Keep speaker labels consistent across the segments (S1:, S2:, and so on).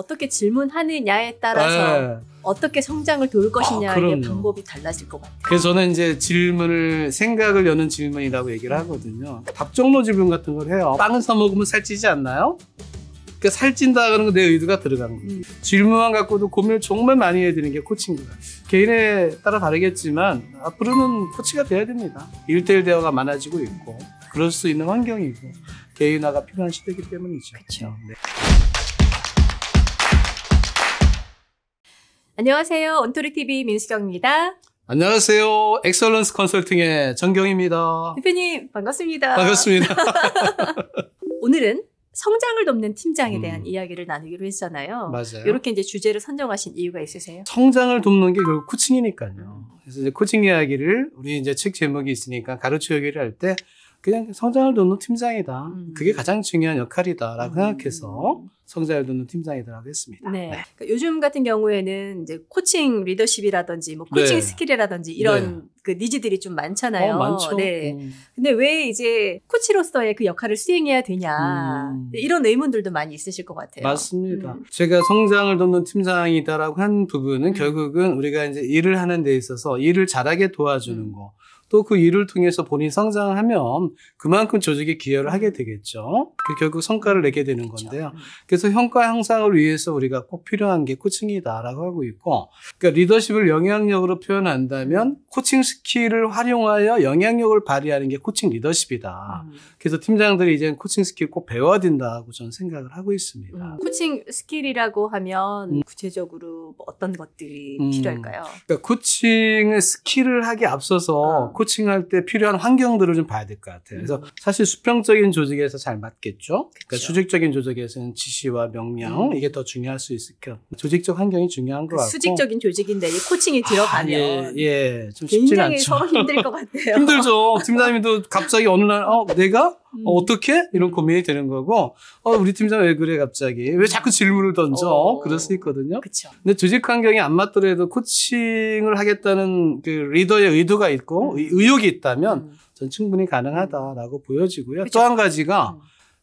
S1: 어떻게 질문하느냐에 따라서 어떻게 성장을 도울 것이냐의 방법이 달라질 것 같아요.
S2: 그래서 저는 이제 질문을 생각을 여는 질문이라고 얘기를 하거든요. 답정로 질문 같은 걸 해요. 빵은 사 먹으면 살찌지 않나요? 그러니까 살찐다 그런 거 내 의도가 들어간 거예요. 질문만 갖고도 고민을 정말 많이 해야 되는 게 코치인 것 같아요. 개인에 따라 다르겠지만 앞으로는 코치가 돼야 됩니다. 1대1 대화가 많아지고 있고 그럴 수 있는 환경이고 개인화가 필요한 시대이기 때문이죠.
S1: 그렇죠.
S2: 네.
S1: 안녕하세요. 온토리TV 민수경입니다.
S2: 안녕하세요. 엑설런스 컨설팅의 정경입니다.
S1: 대표님 반갑습니다.
S2: 반갑습니다.
S1: 오늘은 성장을 돕는 팀장에 대한 이야기를 나누기로 했잖아요.
S2: 맞아요.
S1: 이렇게 이제 주제를 선정하신 이유가 있으세요?
S2: 성장을 돕는 게 결국 코칭이니까요. 그래서 이제 코칭 이야기를 우리 이제 책 제목이 있으니까 가르쳐 얘기를 할 때 그냥 성장을 돕는 팀장이다. 그게 가장 중요한 역할이다라고 생각해서 성장을 돕는 팀장이다라고 했습니다.
S1: 네. 그러니까 요즘 같은 경우에는 이제 코칭 리더십이라든지 뭐 코칭 스킬이라든지 이런 그 니즈들이 좀 많잖아요.
S2: 많죠.
S1: 네. 근데 왜 이제 코치로서의 그 역할을 수행해야 되냐 이런 의문들도 많이 있으실 것 같아요.
S2: 맞습니다. 제가 성장을 돕는 팀장이다라고 한 부분은 결국은 우리가 이제 일을 하는 데 있어서 일을 잘하게 도와주는 거. 또 그 일을 통해서 본인이 성장하면 그만큼 조직에 기여를 하게 되겠죠. 결국 성과를 내게 되는 건데요. 그래서 성과 향상을 위해서 우리가 꼭 필요한 게 코칭이다라고 하고 있고, 그러니까 리더십을 영향력으로 표현한다면 코칭 스킬을 활용하여 영향력을 발휘하는 게 코칭 리더십이다. 그래서 팀장들이 이제 코칭 스킬 꼭 배워야 된다고 저는 생각을 하고 있습니다.
S1: 코칭 스킬이라고 하면 구체적으로 뭐 어떤 것들이 필요할까요?
S2: 그러니까 코칭의 스킬을 하기 앞서서 코칭할 때 필요한 환경들을 좀 봐야 될 것 같아요. 그래서 사실 수평적인 조직에서 잘 맞겠죠. 그러니까 수직적인 조직에서는 지시와 명령 이게 더 중요할 수 있을 것 같아요. 조직적 환경이 중요한 것 같고.
S1: 수직적인 조직인데 이 코칭이 들어가면
S2: 좀 쉽지 않죠.
S1: 굉장히 서로 힘들 것 같아요.
S2: 힘들죠. 팀장님도 갑자기 어느 날 내가? 어떻게? 이런 고민이 되는 거고 우리 팀장 왜 그래 갑자기? 왜 자꾸 질문을 던져? 그럴 수 있거든요.
S1: 그쵸.
S2: 근데 조직 환경이 안 맞더라도 코칭을 하겠다는 그 리더의 의도가 있고 의욕이 있다면 전 충분히 가능하다라고 보여지고요. 또 한 가지가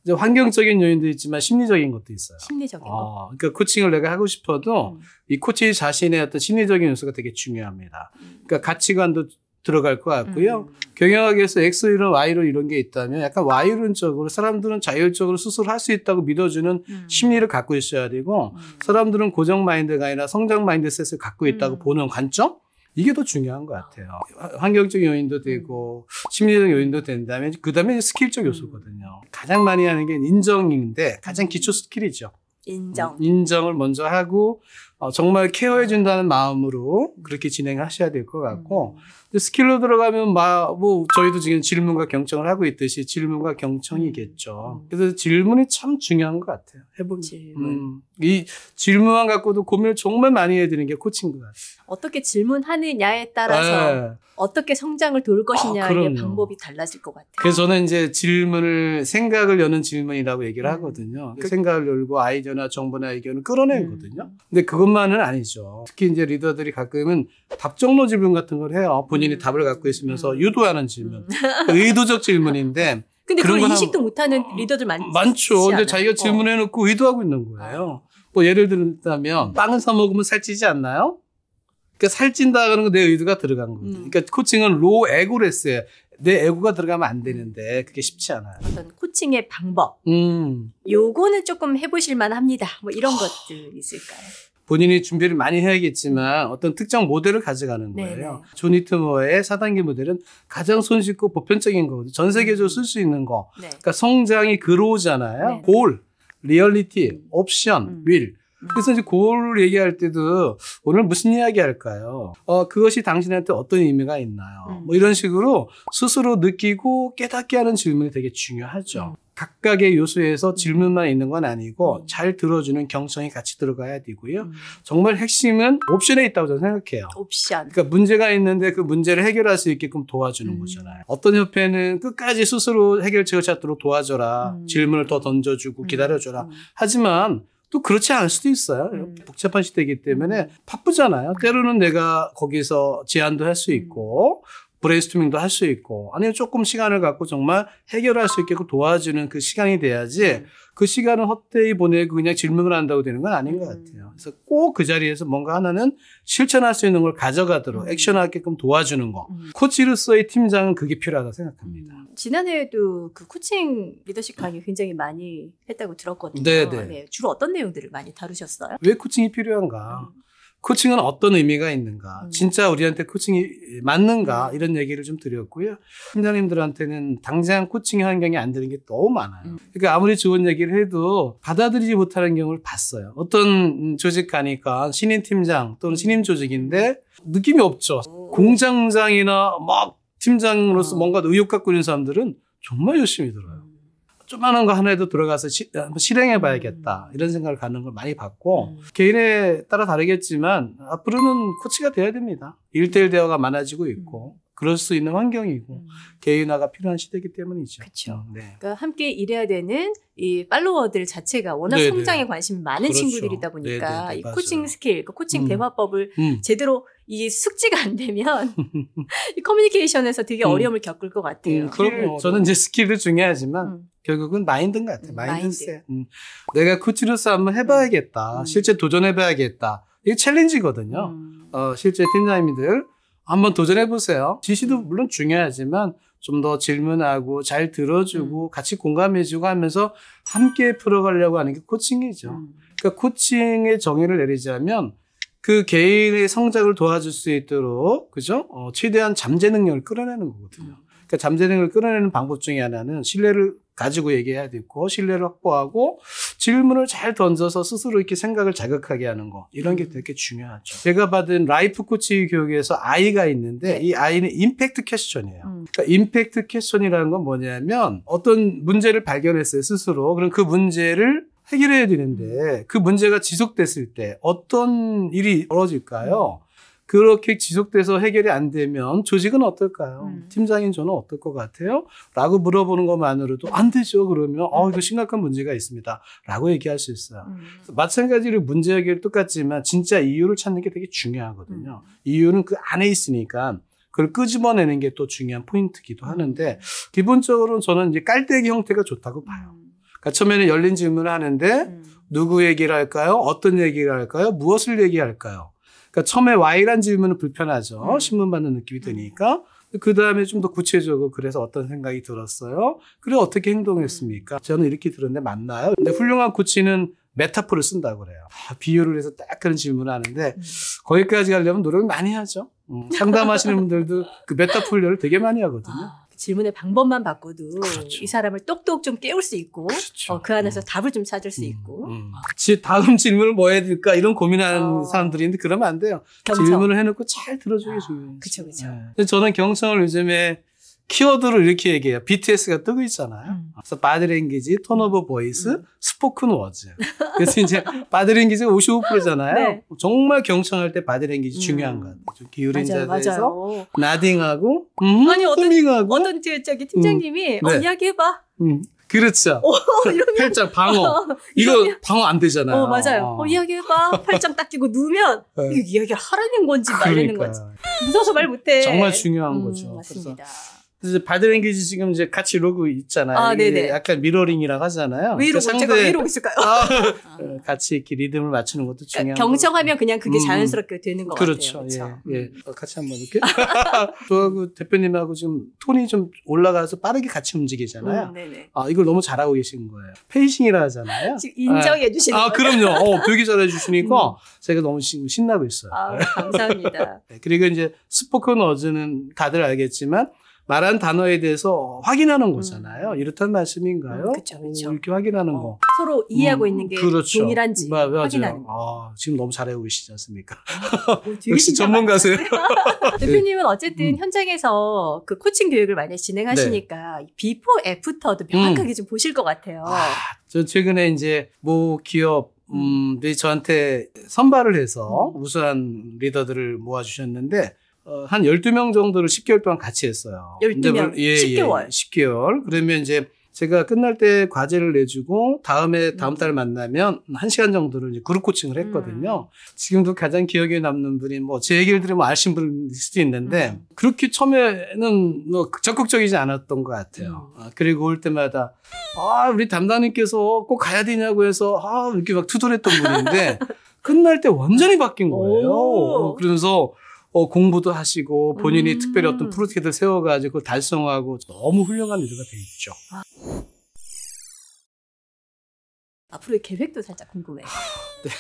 S2: 이제 환경적인 요인도 있지만 심리적인 것도 있어요.
S1: 심리적인 거.
S2: 그러니까 코칭을 내가 하고 싶어도 이 코치 자신의 어떤 심리적인 요소가 되게 중요합니다. 그러니까 가치관도 들어갈 것 같고요. 경영학에서 X이론, Y론 이런 게 있다면 약간 Y론적으로 사람들은 자율적으로 스스로 할 수 있다고 믿어주는 심리를 갖고 있어야 되고 사람들은 고정 마인드가 아니라 성장 마인드셋을 갖고 있다고 보는 관점? 이게 더 중요한 것 같아요. 환경적 요인도 되고 심리적 요인도 된다면 그 다음에 스킬적 요소거든요. 가장 많이 하는 게 인정인데 가장 기초 스킬이죠. 인정을 먼저 하고 정말 케어해준다는 마음으로 그렇게 진행하셔야 될 것 같고 스킬로 들어가면 뭐 저희도 지금 질문과 경청을 하고 있듯이 질문과 경청이겠죠. 그래서 질문이 참 중요한 것 같아요. 해보면. 이 질문만 갖고도 고민을 정말 많이 해야 되는 게 코치인 것 같아요.
S1: 어떻게 질문하느냐에 따라서 어떻게 성장을 도울 것이냐의 방법이 달라질 것 같아요.
S2: 그래서 저는 이제 질문을 생각을 여는 질문이라고 얘기를 하거든요. 생각을 열고 아이디어나 정보나 의견을 끌어내거든요. 근데 그것만은 아니죠. 특히 이제 리더들이 가끔은 답정로 질문 같은 걸 해요. 본인이 답을 갖고 있으면서 유도하는 질문. 의도적 질문인데.
S1: 근데 그걸 인식도 못하는 리더들
S2: 많죠. 근데 자기가 질문해놓고 의도하고 있는 거예요. 뭐 예를 들면 빵은 사 먹으면 살찌지 않나요? 그러니까 살찐다 그런 거 내 의도가 들어간 거거든요. 그러니까 코칭은 로 에고레스예요. 내 에고가 들어가면 안 되는데 그게 쉽지 않아요.
S1: 어떤 코칭의 방법. 요거는 조금 해보실 만합니다. 뭐 이런 것들 있을까요?
S2: 본인이 준비를 많이 해야겠지만 어떤 특정 모델을 가져가는 거예요. 존 히트머의 4단계 모델은 가장 손쉽고 보편적인 거거든요. 전 세계적으로 쓸 수 있는 거. 그러니까 성장이 그로우잖아요. 골, 리얼리티, 옵션, 윌. 그래서 이제 골을 얘기할 때도 오늘 무슨 이야기 할까요? 그것이 당신한테 어떤 의미가 있나요? 뭐 이런 식으로 스스로 느끼고 깨닫게 하는 질문이 되게 중요하죠. 각각의 요소에서 질문만 있는 건 아니고 잘 들어주는 경청이 같이 들어가야 되고요. 정말 핵심은 옵션에 있다고 저는 생각해요.
S1: 옵션.
S2: 그러니까 문제가 있는데 그 문제를 해결할 수 있게끔 도와주는 거잖아요. 어떤 협회는 끝까지 스스로 해결책을 찾도록 도와줘라. 질문을 더 던져주고 기다려줘라. 하지만 또 그렇지 않을 수도 있어요. 복잡한 시대이기 때문에 바쁘잖아요. 때로는 내가 거기서 제안도 할 수 있고 브레인스토밍도 할 수 있고 아니면 조금 시간을 갖고 정말 해결할 수 있게끔 도와주는 그 시간이 돼야지 그 시간을 헛되이 보내고 그냥 질문을 한다고 되는 건 아닌 것 같아요. 그래서 꼭 그 자리에서 뭔가 하나는 실천할 수 있는 걸 가져가도록 액션하게끔 도와주는 거. 코치로서의 팀장은 그게 필요하다고 생각합니다.
S1: 지난해에도 그 코칭 리더십 강의 굉장히 많이 했다고 들었거든요.
S2: 네네.
S1: 네, 주로 어떤 내용들을 많이 다루셨어요?
S2: 왜 코칭이 필요한가? 코칭은 어떤 의미가 있는가? 진짜 우리한테 코칭이 맞는가? 이런 얘기를 좀 드렸고요. 팀장님들한테는 당장 코칭 환경이 안 되는 게 너무 많아요. 그러니까 아무리 좋은 얘기를 해도 받아들이지 못하는 경우를 봤어요. 어떤 조직 가니까 신임 팀장 또는 신임 조직인데 느낌이 없죠. 공장장이나 막 팀장으로서 뭔가 의욕 갖고 있는 사람들은 정말 열심히 들어요. 조그마한 거 하나에도 들어가서 한번 실행해 봐야겠다. 이런 생각을 갖는 걸 많이 봤고 개인에 따라 다르겠지만 앞으로는 코치가 돼야 됩니다. 1대1 대화가 많아지고 있고 그럴 수 있는 환경이고 개인화가 필요한 시대이기 때문이죠.
S1: 그렇죠.
S2: 네.
S1: 그러니까 함께 일해야 되는 이 팔로워들 자체가 워낙
S2: 네네.
S1: 성장에 관심이 많은
S2: 그렇죠.
S1: 친구들이다 보니까
S2: 네네네,
S1: 이
S2: 맞아요.
S1: 코칭 스킬, 그 코칭 대화법을
S2: 음.
S1: 제대로 이 숙지가 안 되면 이 커뮤니케이션에서 되게 어려움을 겪을 것 같아요.
S2: 그럼요. 저는 이제 스킬도 중요하지만 결국은 마인드인 것 같아요. 마인드셋. 내가 코치로서 한번 해봐야겠다. 실제 도전해봐야겠다. 이게 챌린지거든요. 실제 팀장님들 한번 도전해보세요. 지시도 물론 중요하지만 좀 더 질문하고 잘 들어주고 같이 공감해주고 하면서 함께 풀어가려고 하는 게 코칭이죠. 그러니까 코칭의 정의를 내리자면 그 개인의 성장을 도와줄 수 있도록 그죠? 최대한 잠재 능력을 끌어내는 거거든요. 그러니까 잠재 능력을 끌어내는 방법 중에 하나는 신뢰를 가지고 얘기해야 되고 신뢰를 확보하고 질문을 잘 던져서 스스로 이렇게 생각을 자극하게 하는 거 이런 게 되게 중요하죠. 제가 받은 라이프 코치 교육에서 I가 있는데 이 I는 임팩트 퀘스천이에요. 그러니까 임팩트 퀘스천이라는 건 뭐냐면 어떤 문제를 발견했어요 스스로. 그럼 그 문제를 해결해야 되는데 그 문제가 지속됐을 때 어떤 일이 벌어질까요? 그렇게 지속돼서 해결이 안 되면 조직은 어떨까요? 팀장인 저는 어떨 것 같아요? 라고 물어보는 것만으로도 안 되죠. 그러면 이거 심각한 문제가 있습니다. 라고 얘기할 수 있어요. 마찬가지로 문제 해결이 똑같지만 진짜 이유를 찾는 게 되게 중요하거든요. 이유는 그 안에 있으니까 그걸 끄집어내는 게 또 중요한 포인트이기도 하는데 기본적으로 저는 이제 깔때기 형태가 좋다고 봐요. 그러니까 처음에는 열린 질문을 하는데 누구 얘기를 할까요? 어떤 얘기를 할까요? 무엇을 얘기할까요? 그러니까 처음에 Y란 질문은 불편하죠. 신문 받는 느낌이 드니까. 그 다음에 좀 더 구체적으로 그래서 어떤 생각이 들었어요? 그래 어떻게 행동했습니까? 저는 이렇게 들었는데 맞나요? 근데 훌륭한 코치는 메타포를 쓴다고 그래요. 비유를 해서 딱 그런 질문을 하는데 거기까지 가려면 노력을 많이 하죠. 상담하시는 분들도 그 메타포를 되게 많이 하거든요.
S1: 질문의 방법만 바꿔도
S2: 그렇죠.
S1: 이 사람을 똑똑 좀 깨울 수 있고
S2: 그렇죠.
S1: 그 안에서 답을 좀 찾을 수 있고
S2: 다음 질문을 뭐 해야 될까 이런 고민하는 사람들인데 그러면 안 돼요.
S1: 경청.
S2: 질문을 해놓고 잘 들어주게 중요해요.
S1: 그쵸.
S2: 근데 저는 경청을 요즘에 키워드로 이렇게 얘기해요. BTS가 뜨고 있잖아요. 그래서 바디랭귀지, 톤 오브 보이스, 스포큰 워즈. 그래서 이제 바디랭귀지가 55%잖아요.
S1: 네.
S2: 정말 경청할 때 바디랭귀지 중요한 것 같아요. 좀 기울인 자세에서
S1: 맞아요.
S2: 나딩하고
S1: 아니
S2: 흐밍하고
S1: 어떤 저기 팀장님이
S2: 네.
S1: 이야기해봐.
S2: 그렇죠.
S1: 이러면
S2: 팔짱 방어. 이거 방어 안 되잖아요.
S1: 맞아요. 이야기해봐. 팔짱 딱 끼고 누우면
S2: 네.
S1: 이거 이야기를 하라는 건지 말라는 건지
S2: 그러니까요.
S1: 무서워서 말 못해.
S2: 정말 중요한 거죠.
S1: 맞습니다.
S2: 그래서 바디랭귀지 지금 이제 같이 로고 있잖아요. 이게
S1: 네네.
S2: 약간 미러링이라고 하잖아요.
S1: 왜 이러고
S2: 그러니까
S1: 제가 왜 이러고 있을까요?
S2: 같이 이렇게 리듬을 맞추는 것도 중요한
S1: 그러니까 경청하면 그냥 그게 자연스럽게 되는 것
S2: 그렇죠.
S1: 같아요.
S2: 예. 같이 한번 이렇게. 저하고 대표님하고 지금 톤이 좀 올라가서 빠르게 같이 움직이잖아요.
S1: 네네.
S2: 이걸 너무 잘하고 계신 거예요. 페이싱이라 하잖아요.
S1: 지금 인정해 주시는 거죠?
S2: 그럼요. 되게 잘해 주시니까 제가 너무 신나고 있어요.
S1: 감사합니다.
S2: 그리고 이제 스포큰 워즈는 다들 알겠지만 말한 단어에 대해서 확인하는 거잖아요. 이렇단 말씀인가요?
S1: 그쵸.
S2: 이렇게 확인하는 거.
S1: 서로 이해하고 있는 게
S2: 그렇죠.
S1: 동일한지
S2: 맞아요.
S1: 확인하는 거.
S2: 지금 너무 잘하고 계시지 않습니까?
S1: 되게
S2: 역시 전문가세요.
S1: 대표님은 어쨌든 현장에서 그 코칭 교육을 많이 진행하시니까 비포 애프터도 명확하게 좀 보실 것 같아요.
S2: 저 최근에 이제 모 기업 저한테 선발을 해서 우수한 리더들을 모아주셨는데 한 12명 정도를 10개월 동안 같이 했어요.
S1: 12명?
S2: 예,
S1: 10개월?
S2: 10개월. 그러면 이제 제가 끝날 때 과제를 내주고 다음 달 만나면 1시간 정도를 이제 그룹 코칭을 했거든요. 지금도 가장 기억에 남는 분이 뭐 제 얘기를 들으면 아신 분일 수도 있는데 그렇게 처음에는 뭐 적극적이지 않았던 것 같아요. 그리고 올 때마다 우리 담당님께서 꼭 가야 되냐고 해서 이렇게 막 투덜했던 분인데 끝날 때 완전히 바뀐 거예요. 그러면서 공부도 하시고 본인이 특별히 어떤 프로젝트를 세워가지고 달성하고 너무 훌륭한 리더가 돼 있죠.
S1: 앞으로의 계획도 살짝 궁금해요.
S2: 네.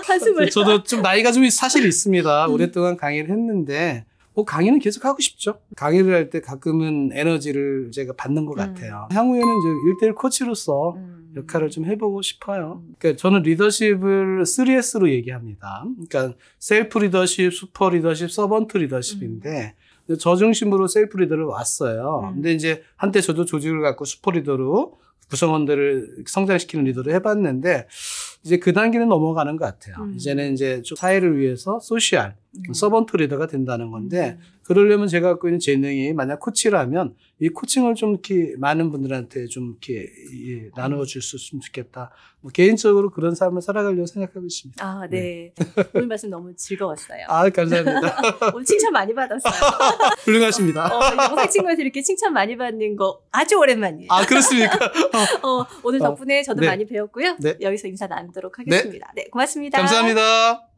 S1: 한숨을.
S2: 저도 좀 나이가 좀 사실 있습니다. 오랫동안 강의를 했는데 강의는 계속 하고 싶죠. 강의를 할 때 가끔은 에너지를 제가 받는 것 같아요. 향후에는 이제 1대1 코치로서 역할을 좀 해보고 싶어요. 그러니까 저는 리더십을 3S로 얘기합니다. 그러니까 셀프 리더십, 슈퍼 리더십, 서번트 리더십인데 저 중심으로 셀프 리더를 왔어요. 근데 이제 한때 저도 조직을 갖고 슈퍼 리더로 구성원들을 성장시키는 리더를 해봤는데 이제 그 단계는 넘어가는 것 같아요. 이제는 이제 좀 사회를 위해서 소셜, 서번트 리더가 된다는 건데 그러려면 제가 갖고 있는 재능이 만약 코치라면 이 코칭을 좀 이렇게 많은 분들한테 좀 이렇게 나누어줄 수 있으면 좋겠다. 뭐 개인적으로 그런 삶을 살아가려고 생각하고 있습니다.
S1: 네. 오늘 말씀 너무 즐거웠어요.
S2: 감사합니다.
S1: 오늘 칭찬 많이 받았어요.
S2: 훌륭하십니다.
S1: 영상 친구한테 이렇게 칭찬 많이 받는 거 아주 오랜만이에요.
S2: 그렇습니까?
S1: 오늘 덕분에 저도
S2: 네.
S1: 많이 배웠고요.
S2: 네.
S1: 여기서 인사 나누도록 하겠습니다. 네, 고맙습니다.
S2: 감사합니다.